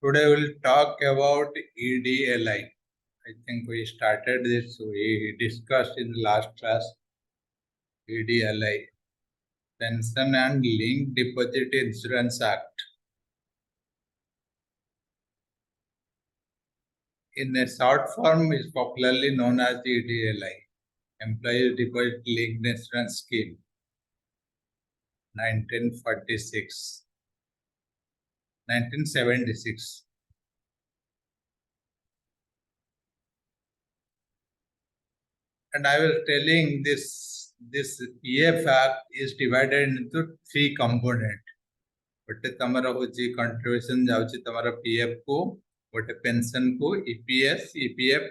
Today we'll talk about EDLI. I think we started this, we discussed in the last class EDLI, Pension and Linked Deposit Insurance Act. In a short form, is popularly known as EDLI, Employee Deposit Linked Insurance Scheme, 1976. And I was telling this PF Act is divided into three components. गोटे तुम हूँ contribution जाऊँगी तुम PF को गोटे pension को EPS EPF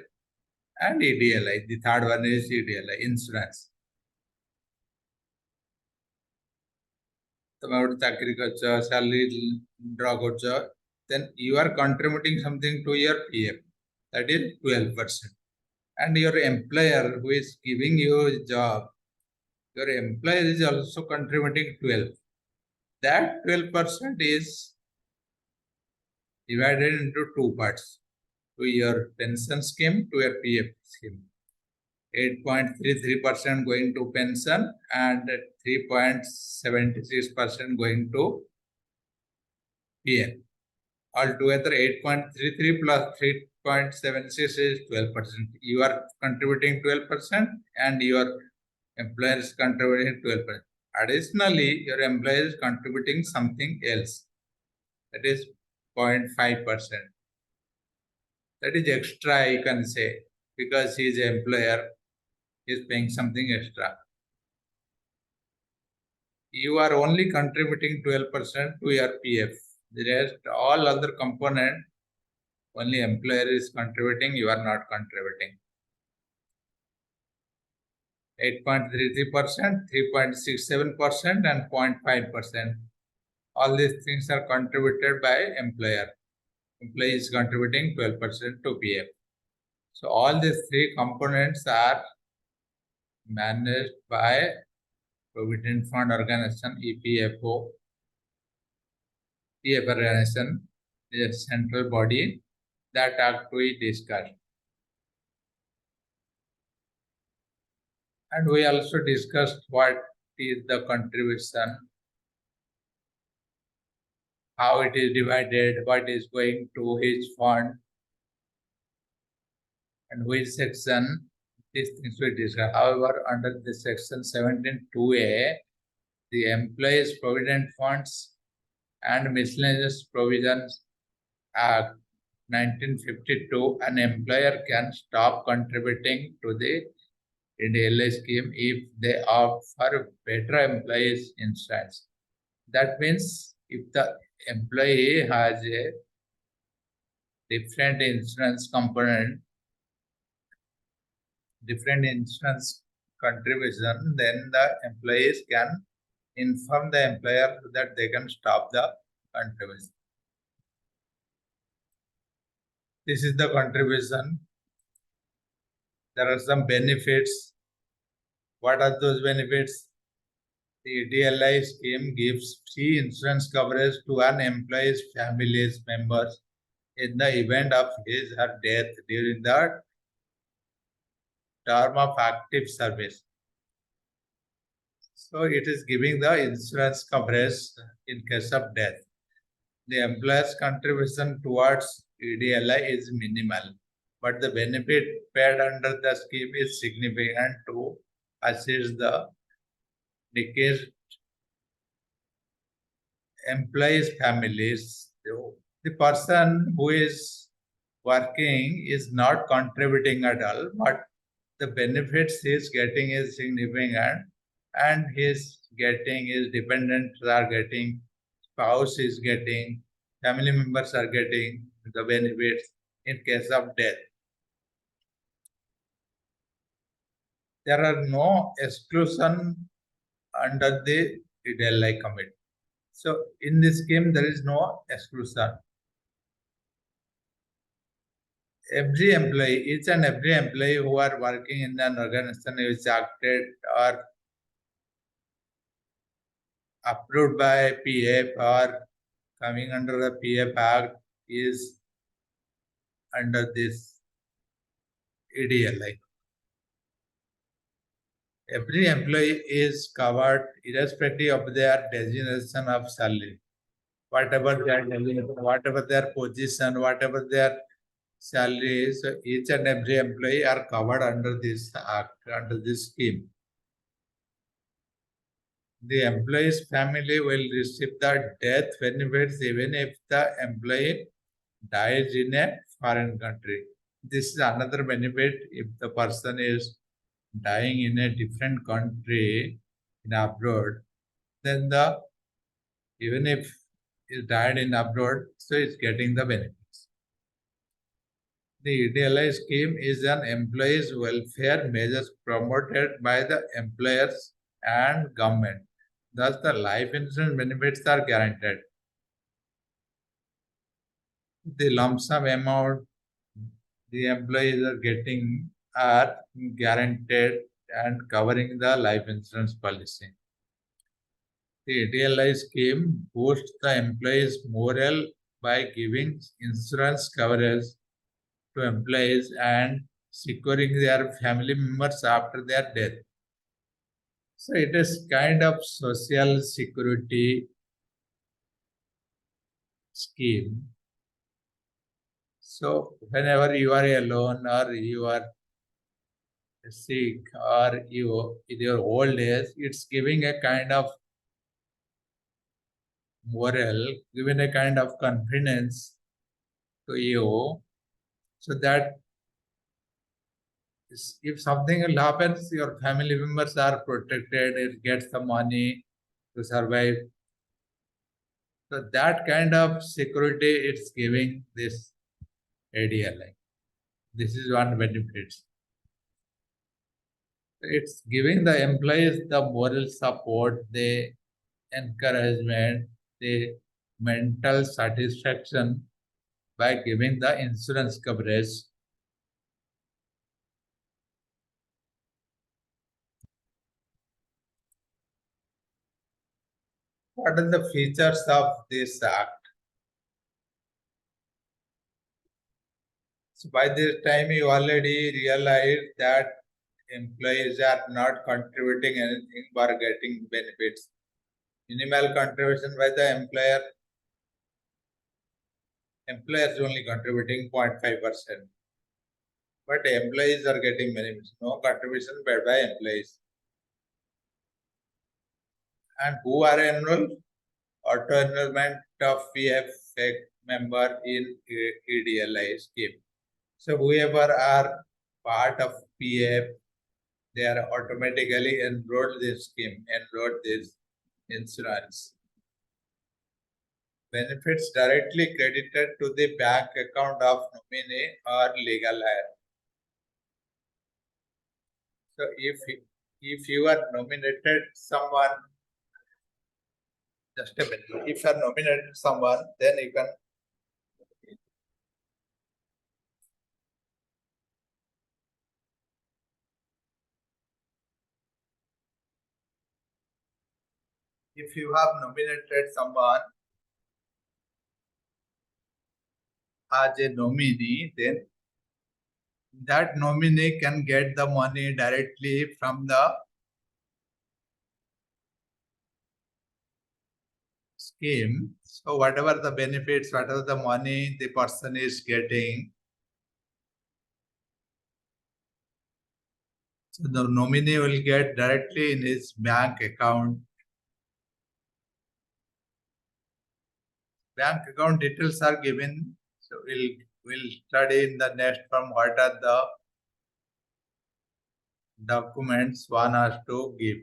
and EDLI the third one is EDLI insurance तुम गोटे चाकरी कर सैलरी ड्र कर then you are contributing something to your PF that is 12% and your employer who is giving you a job, your employer is also contributing 12. That 12% is divided into two parts, to your pension scheme, to your PF scheme. 8.33% going to pension and 3.76% going to PF. Altogether 8.33 plus 3.76 is 12%. You are contributing 12% and your employer is contributing 12%. Additionally, your employer is contributing something else. That is 0.5%. That is extra, you can say, because he is an employer, he is paying something extra. You are only contributing 12% to your PF. The rest, all other component, only employer is contributing, you are not contributing. 8.33%, 3.67% and 0.5%. All these things are contributed by employer. Employee is contributing 12% to PF. So all these three components are managed by Provident Fund Organization, EPFO. PF organization is a central body that act we discussed. And we also discussed what is the contribution, how it is divided, what is going to each fund, and which section. These things we discuss. However, under the section 17(2)(a), the Employees Provident Funds and Miscellaneous Provisions Act 1952, an employer can stop contributing to the EDLI scheme if they opt for better employees insurance. That means if the employee has a different insurance component, different insurance contribution, then the employees can inform the employer that they can stop the contribution. This is the contribution. There are some benefits. What are those benefits? The EDLI scheme gives free insurance coverage to an employee's family's members in the event of his or her death during the term of active service. So it is giving the insurance coverage in case of death. The employer's contribution towards EDLI is minimal, but the benefit paid under the scheme is significant to assist the deceased employees' families. The person who is working is not contributing at all, but the benefits he is getting is significant, and his dependents are getting, spouse is getting, family members are getting the benefits in case of death. There are no exclusion under the EDLI committee. So in this scheme, there is no exclusion. Every employee, each and every employee who are working in an organization which acted or approved by PF or coming under the PF Act is under this EDLI. Every employee is covered irrespective of their designation of salary. Whatever their designation, whatever their position, whatever their salary is, so each and every employee are covered under this act, under this scheme. The employee's family will receive the death benefits even if the employee dies in a foreign country. This is another benefit if the person is dying in a different country in abroad, then even if he died in abroad, so it's getting the benefits. The EDLI scheme is an employees' welfare measures promoted by the employers and government. Thus, the life insurance benefits are guaranteed. The lump sum amount the employees are getting are guaranteed and covering the life insurance policy. The DLI scheme boosts the employees' morale by giving insurance coverage to employees and securing their family members after their death. So it is kind of social security scheme. So whenever you are alone or you are sick or you in your old age, it's giving a kind of morale, giving a kind of confidence to you, so that if something will happen, your family members are protected, it gets the money to survive. So that kind of security it's giving this ADLI. This is one benefit. It's giving the employees the moral support, the encouragement, the mental satisfaction by giving the insurance coverage. What are the features of this act? So by this time you already realize that employees are not contributing anything for getting benefits. Minimal contribution by the employer is only contributing 0.5%. But employees are getting benefits. No contribution by employees. And who are enrolled? Auto enrollment of PF member in EDLI scheme. So whoever are part of PF, they are automatically enrolled this scheme, enrolled this insurance. Benefits directly credited to the bank account of nominee or legal heir. So if you are nominated someone, just a minute, if you are nominated someone, then you can if you have nominated someone as a nominee, then that nominee can get the money directly from the scheme. So whatever the benefits, whatever the money the person is getting, so the nominee will get directly in his bank account. Bank account details are given. So we'll study in the next from what are the documents one has to give.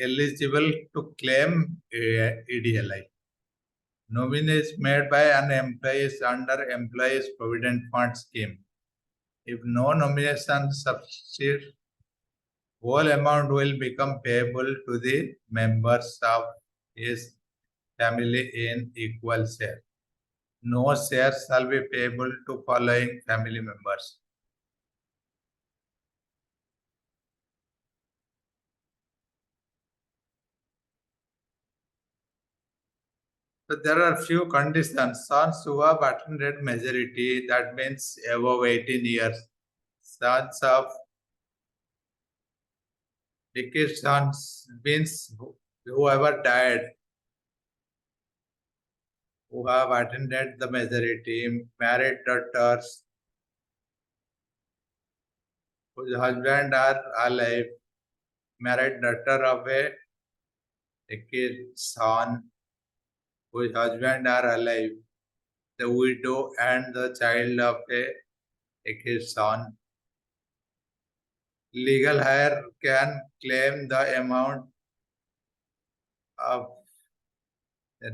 Eligible to claim EDLI. Nominee is made by an employee under Employees Provident Fund scheme. If no nomination subsists, whole amount will become payable to the members of his family in equal share. No shares shall be payable to following family members. So there are few conditions. Sons who have attended majority, that means above 18 years. Sons of deceased sons means whoever died, who have attended the majority, married daughters, whose husband are alive, married daughter of a deceased son, whose husband are alive, the widow and the child of a deceased son. Legal heir can claim the amount of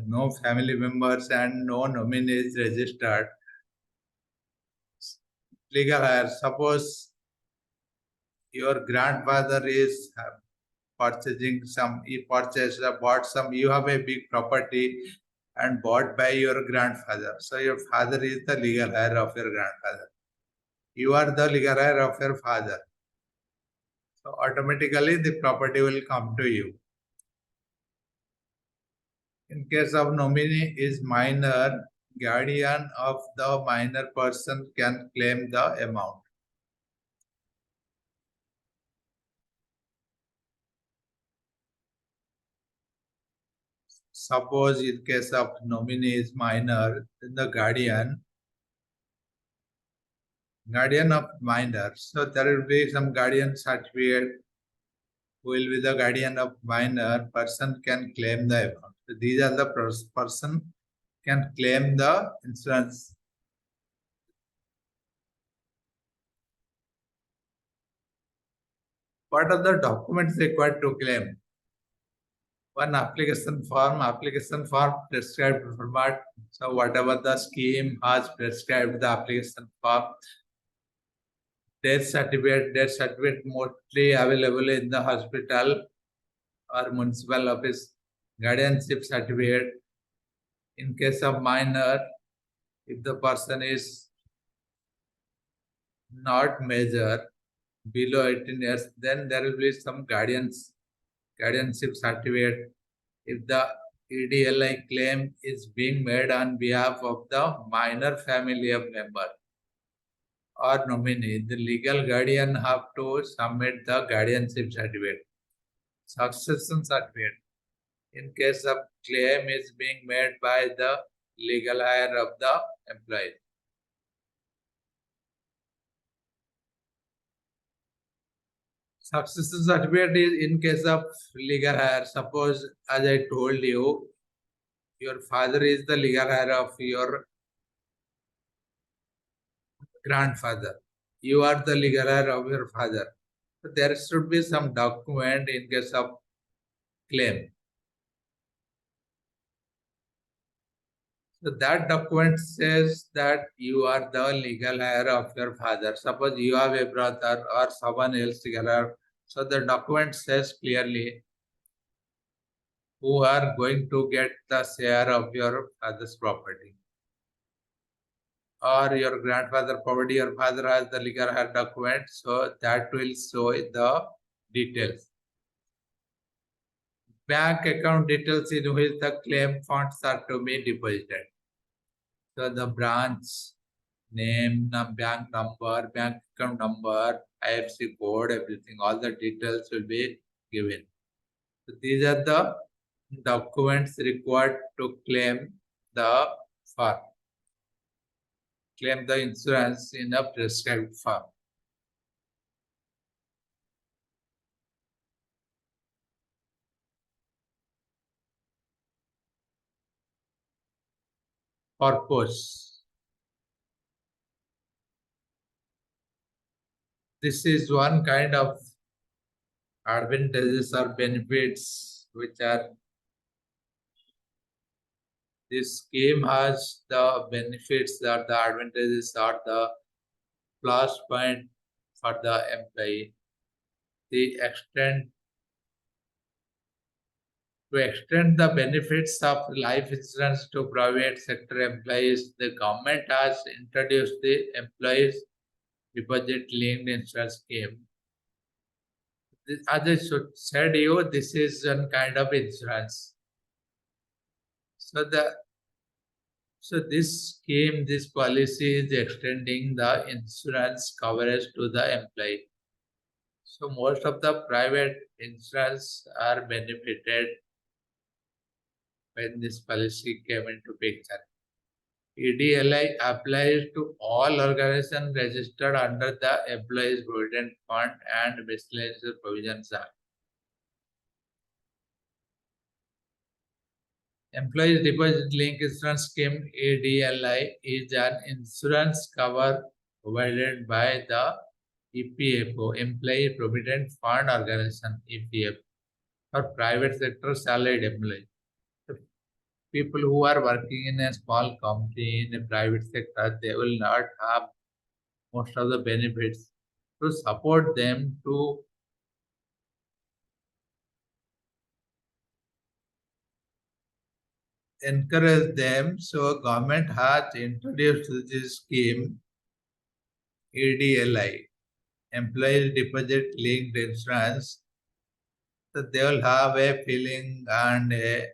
no family members and no nominees registered. Legal heir, suppose your grandfather is purchasing some, he purchased, bought some, you have a big property and bought by your grandfather. So your father is the legal heir of your grandfather. You are the legal heir of your father. So automatically the property will come to you. In case of nominee is minor, guardian of the minor person can claim the amount. Suppose in case of nominee is minor, then the guardian of minor. So there will be some guardian certificate who will be the guardian of minor person can claim the amount. So these are the person can claim the insurance. What are the documents required to claim? One application form prescribed format. So whatever the scheme has prescribed the application form. Death certificate mostly available in the hospital or municipal office. Guardianship certificate. In case of minor, if the person is not major, below 18 years, then there will be some guardianship certificate. If the EDLI claim is being made on behalf of the minor family of member or nominee, the legal guardian have to submit the guardianship certificate. Succession certificate. In case of claim is being made by the legal heir of the employee. Succession certificate is in case of legal heir. Suppose, as I told you, your father is the legal heir of your grandfather. You are the legal heir of your father. So there should be some document in case of claim. So that document says that you are the legal heir of your father. Suppose you have a brother or someone else legal heir. So the document says clearly who are going to get the share of your father's property. Or your grandfather property, your father has the legal heir document, so that will show the details. Bank account details in which the claim funds are to be deposited. So the branch name, bank number, bank account number, IFC code, everything, all the details will be given. So these are the documents required to claim the farm. Claim the insurance in a prescribed form. Purpose. This is one kind of advantages or benefits which are, this scheme has the benefits or the advantages or the plus point for the employee. To extend the benefits of life insurance to private sector employees, the government has introduced the employees deposit linked insurance scheme. As I said you, this is one kind of insurance. So the So this scheme, this policy is extending the insurance coverage to the employee. So most of the private insurance are benefited when this policy came into picture. EDLI applies to all organizations registered under the Employees Provident Fund and Miscellaneous Provisions Act. Employees Deposit Link Insurance Scheme (EDLI) is an insurance cover provided by the EPFO, Employee Provident Fund Organization (EPF), for private sector salaried employees. The people who are working in a small company in a private sector, they will not have most of the benefits. To support them, to encourage them, so government has introduced this scheme EDLI, Employee Deposit Linked Insurance. So they will have a feeling and a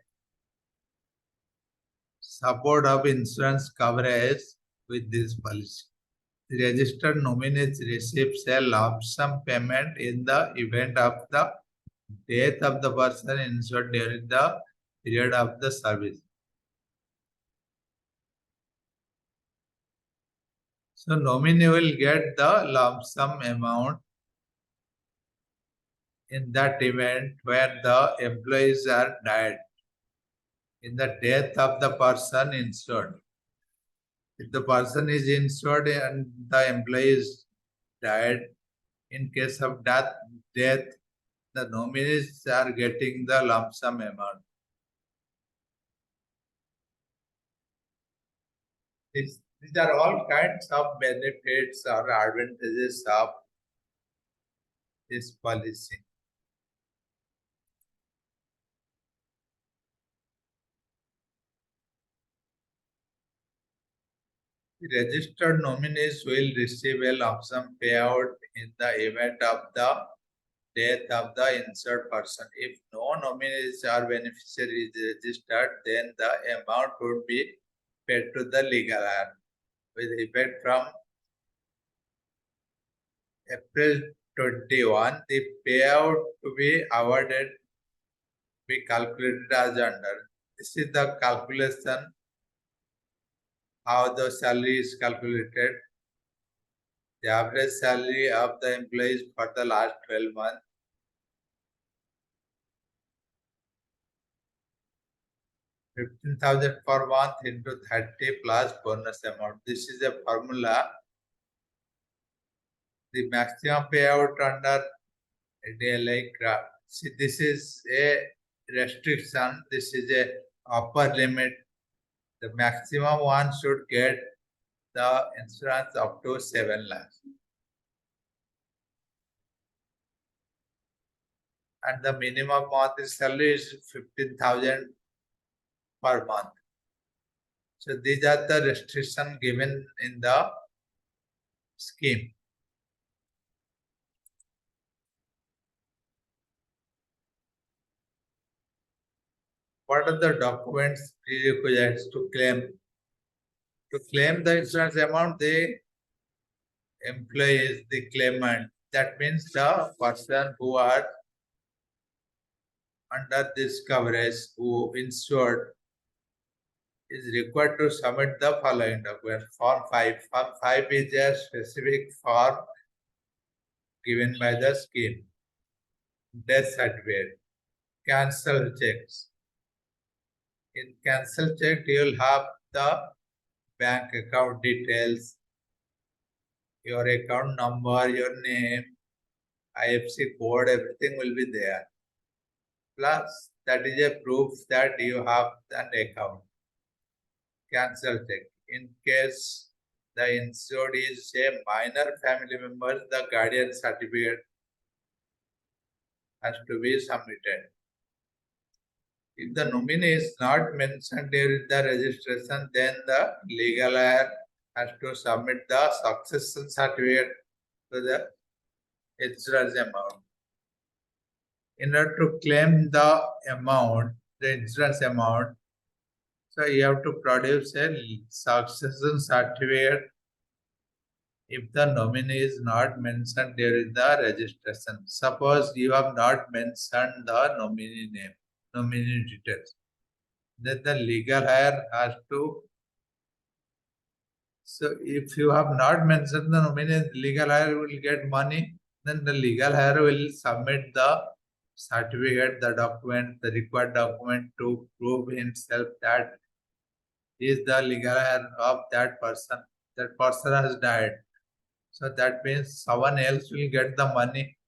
support of insurance coverage with this policy. The registered nominees receives a lump sum payment in the event of the death of the person insured during the period of the service. So nominee will get the lump sum amount in that event where the employees are died, in the death of the person insured. If the person is insured and the employee is died, in case of death, the nominees are getting the lump sum amount. These are all kinds of benefits or advantages of this policy. The registered nominees will receive a lump sum payout in the event of the death of the insured person. If no nominees or beneficiaries registered, then the amount would be paid to the legal heir with effect from April 21. The payout to be awarded be calculated as under. This is the calculation, how the salary is calculated. The average salary of the employees for the last 12 months. 15,000 per month into 30 plus bonus amount. This is a formula. The maximum payout under DLI graph. See, this is a restriction. This is a upper limit. The maximum one should get the insurance up to 7 lakhs. And the minimum monthly salary is 15,000 per month. So these are the restrictions given in the scheme. What are the documents prerequisites to claim? To claim the insurance amount, the employee is the claimant. That means the person who are under this coverage, who insured, is required to submit the following document. Form 5. Form 5 is a specific form given by the scheme. Death certificate, cancel checks. In cancel check, you will have the bank account details, your account number, your name, IFC code, everything will be there. Plus, that is a proof that you have an account. Cancel check. In case the insured is a minor family member, the guardian certificate has to be submitted. If the nominee is not mentioned during the registration, then the legal heir has to submit the succession certificate to the insurance amount. In order to claim the amount, the insurance amount, so So you have to produce a succession certificate if the nominee is not mentioned during the registration. Suppose you have not mentioned the nominee name, nominee details, then the legal hire has to. So if you have not mentioned the nominee, legal hire will get money. Then the legal hire will submit the certificate, the document, the required document to prove himself that he is the legal heir of that person. That person has died. So that means someone else will get the money.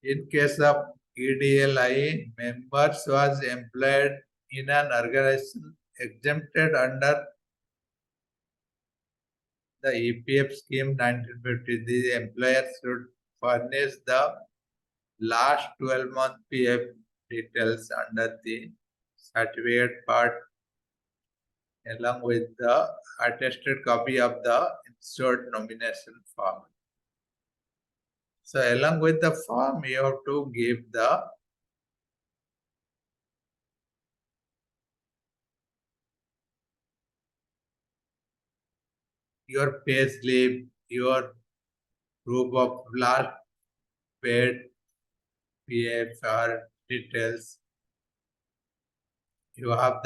In case of EDLI, members was employed in an organization exempted under the EPF scheme 1950. The employer should furnish the last 12-month PF details under the certificate part along with the attested copy of the insured nomination form. So along with the form, you have to give your pay slip, your proof of last paid PF details. You have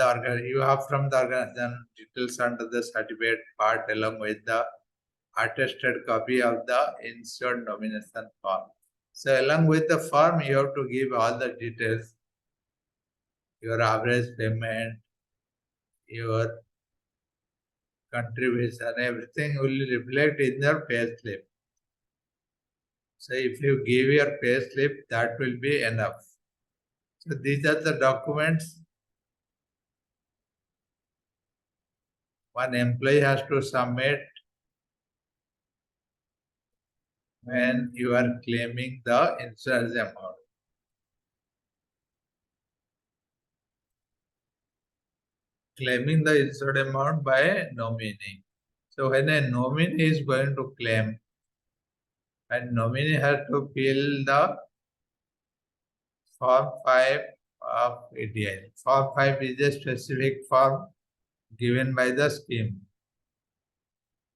from the organization details under the certificate part along with the attested copy of the insured nomination form. So along with the form, you have to give all the details, your average payment, your contribution, everything will reflect in your pay slip. So if you give your pay slip, that will be enough. So these are the documents one employee has to submit when you are claiming the insurance amount. Claiming the insured amount by nominee. So when a nominee is going to claim, and nominee has to fill the Form 5 of EDI. Form 5 is a specific form given by the scheme,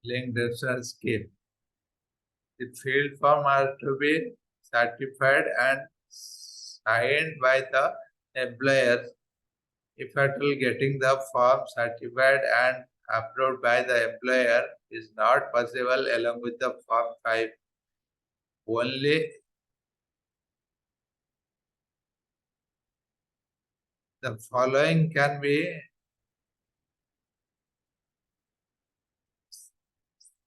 linked insurance scheme. The field form has to be certified and signed by the employer. If at all getting the form certified and approved by the employer is not possible along with the Form 5, only the following can be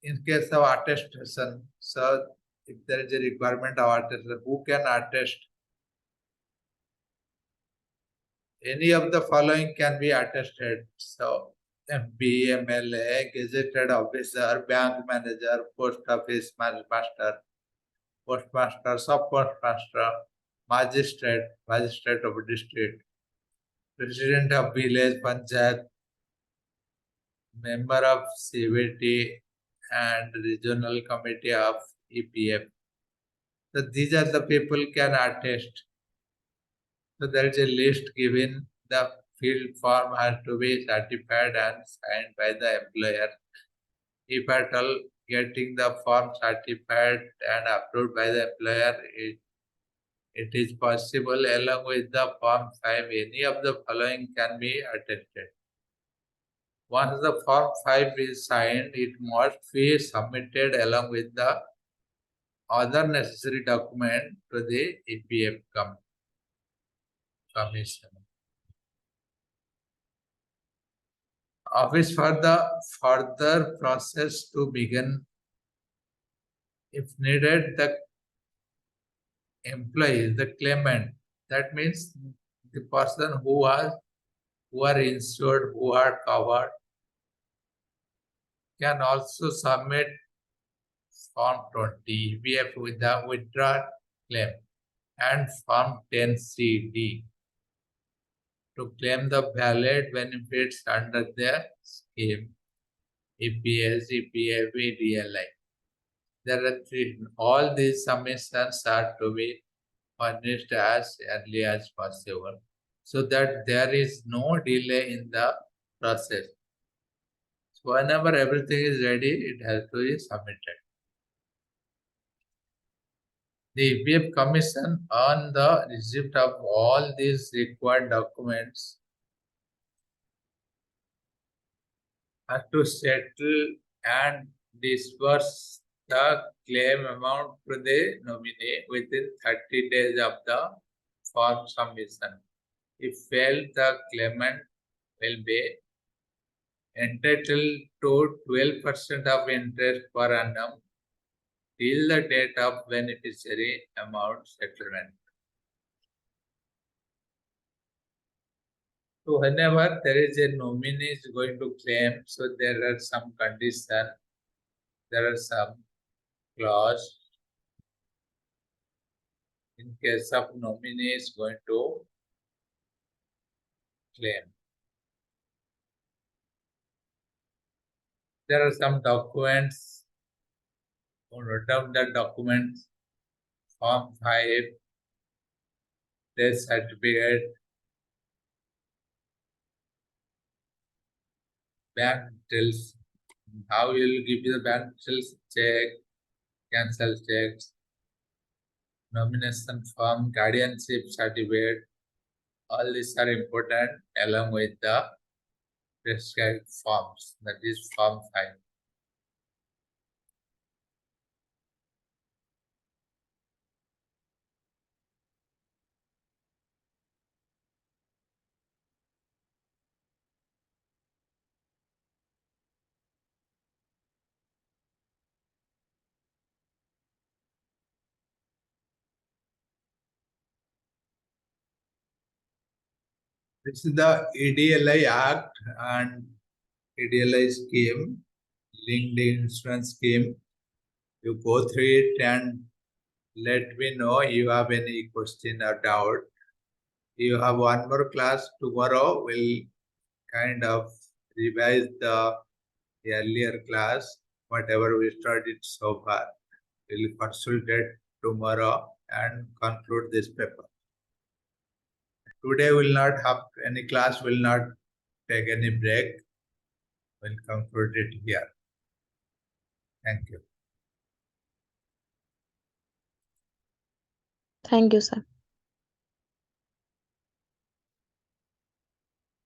in case of attestation. So if there is a requirement of attestation, who can attest? Any of the following can be attested. So MP, MLA, gazetted officer, bank manager, post office master, postmaster, sub-postmaster, magistrate of district, president of village panchayat, member of CVT and regional committee of EPF. So these are the people can attest. So there is a list given. The field form has to be certified and signed by the employer. If at all getting the form certified and approved by the employer, it is possible along with the Form 5, any of the following can be attested. Once the Form 5 is signed, it must be submitted along with the other necessary document to the EPF commission. Office for the further process to begin. If needed, the employee, the claimant, that means the person who are insured, who are covered, can also submit Form 20 EPF with the withdrawal claim and Form 10CD to claim the valid benefits under the scheme EPS, EPF, EDLI. There are three. All these submissions are to be furnished as early as possible. so that there is no delay in the process. So whenever everything is ready, it has to be submitted. The EPF Commission, on the receipt of all these required documents, has to settle and disburse the claim amount to the nominee within 30 days of the form submission. If failed, the claimant will be entitled to 12% of interest per annum till the date of beneficiary amount settlement. So whenever there is a nominee is going to claim, so there are some conditions, there are some clause. In case of nominee is going to claim, there are some documents. Wrote down the documents, Form 5, death certificate, bank details. How you will give you the bank details? Check, cancel checks, nomination form, guardianship certificate. All these are important along with the prescribed forms. That is Form 5. This is the EDLI Act and EDLI scheme, linked insurance scheme. You go through it and let me know you have any question or doubt. You have one more class tomorrow. We'll kind of revise the earlier class, whatever we studied so far. We'll consolidate tomorrow and conclude this paper. Today will not have any class, will not take any break. We'll conclude it here. Thank you. Thank you, sir.